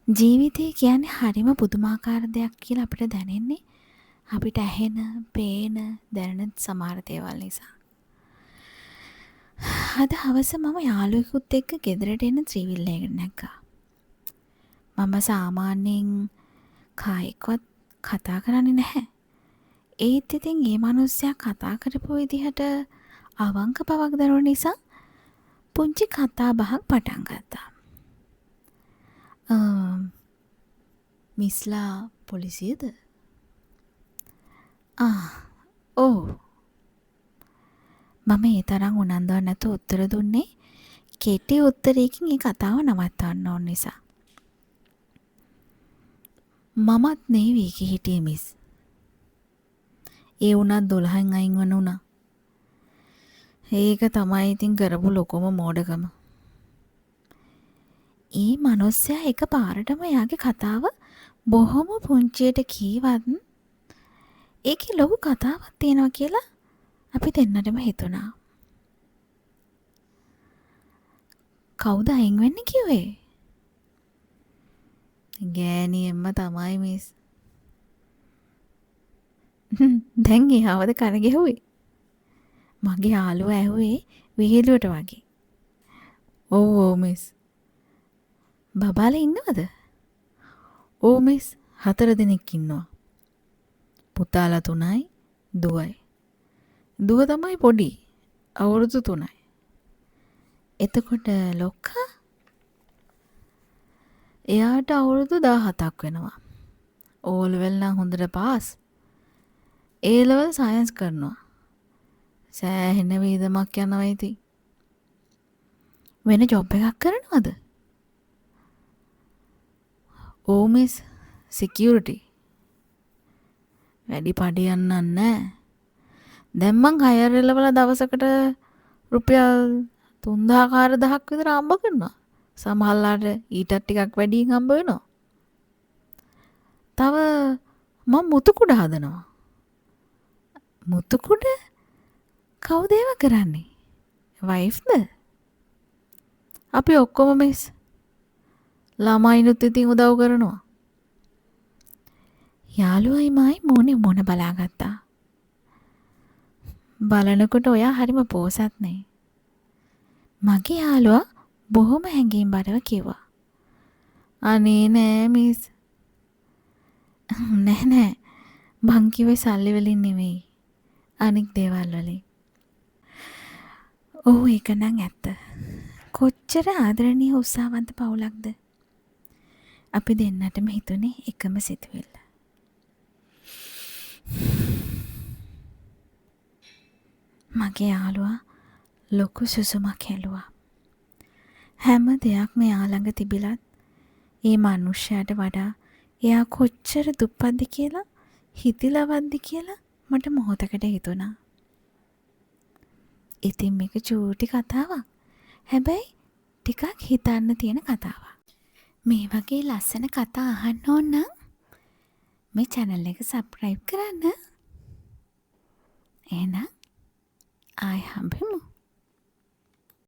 ජීවිතය කියන්නේ හරිම පුදුමාකාර දෙයක් කියලා අපිට දැනෙන්නේ අපිට ඇහෙන, පේන, දැනෙන සමහර දේවල් නිසා. අද හවස මම යාළුවෙකුත් එක්ක ගෙදරට එන ත්‍රිවිල් එකකට නැග්ගා. මම සාමාන්‍යයෙන් කායිකවත් කතා කරන්නේ නැහැ. ඒත් ඉතින් මේ මිනිස්සයා කතා කරපු විදිහට අවංක බවක් දරුව නිසා පුංචි කතා බහක් පටන් ගත්තා. මිස්ලා පොලිසියද? ඔව්. මම ඒ තරම් උනන්දුවක් නැතුව උත්තර දුන්නේ කෙටි උත්තරයකින් ඒ කතාව නවත්තන්න ඕන නිසා. මමත් නේවි එකේ හිටියේ මිස්. ඒ වුණත් 12න් අයින් වුණ උනා. ඒක තමයි ඉතින් කරපු ලොකම මෝඩකම. ඒ මිනිස්සයා එක පාරටම එයාගේ කතාව බොහොම පුංචියට කීවත් ඒකේ ලොකු කතාවක් තියෙනවා කියලා අපි දෙන්නටම හිතුණා. කවුද අයින් වෙන්නේ කිව්වේ? ගෑනියෙන්ම තමයි මිස්. දැන් එයාවද කන ගැහුවේ? මගේ යාළුවා ඇහුවේ විහිළුවට වගේ. ඔව් මිස්. බබාලා ඉන්නවද? ඔව් මිස් 4 දෙනෙක් ඉන්නවා. පුතාලා 3යි, දුවයි. දුව තමයි පොඩි. අවුරුදු 3යි. එතකොට ලොක්කා? එයාට අවුරුදු 17ක් වෙනවා. ඕ ලෙවල් නම් හොඳට පාස්. ඒ ලෙවල් සයන්ස් කරනවා. සෑහෙන වේදමක් යනවා ඉතින්. වෙන ජොබ් එකක් කරනවද? ඕ මිස් සිකියුරිටි. වැඩි පඩි යන්නත් නැහැ. දැන් මං හයර් එලවල දවසකට රුපියල් 3,000-4,000ක් විතර හම්බ කරනවා. සමහරලාට ඊටත් ටිකක් වැඩියෙන් හම්බ වෙනවා. තව මම මුතු කුඩ හදනවා. මුතු කුඩ? කවුද ඒව කරන්නේ? වයිෆ්ද? අපි ඔක්කොම මිස්. ළමයිනුත් ඉතින් උදව් කරනවා. යාළුවයි මායි මොන බලාගත්තා. බලනකොට ඔයා හරිම පෝසත් නේ. මගේ යාළුවා බොහොම හැඟීම්බරව කිව්වා. අනේ නෑ මිස්. නෑ. මං කිව්වේ සල්ලි වලින් නෙමෙයි. අනික් දේවල් වලින්. ඔව් ඒක නම් ඇත්ත. කොච්චර ආදරණීය උත්සාහවන්ත පවුලක්ද? අපි දෙන්නටම හිතුනේ එකම සිතුවිල්ල. මගේ යාළුවා ලොකු සුසුමක් හැලුවා. හැම දෙයක්ම එයා ළඟ තිබිලත් ඒ මනුෂ්‍යයාට වඩා එයා කොච්චර දුප්පත්ද කියලා හිතිලවද්ද කියලා මට මොහොතකට හිතුණා. ඉතින් මේක චූටි කතාවක්. හැබැයි ටිකක් හිතන්න තියෙන කතාවක්. මේ වගේ ලස්සන කතා අහන්න ඕන නම් මේ channel එක subscribe කරන්න. එහෙනම් ආයෙ හම්බෙමු.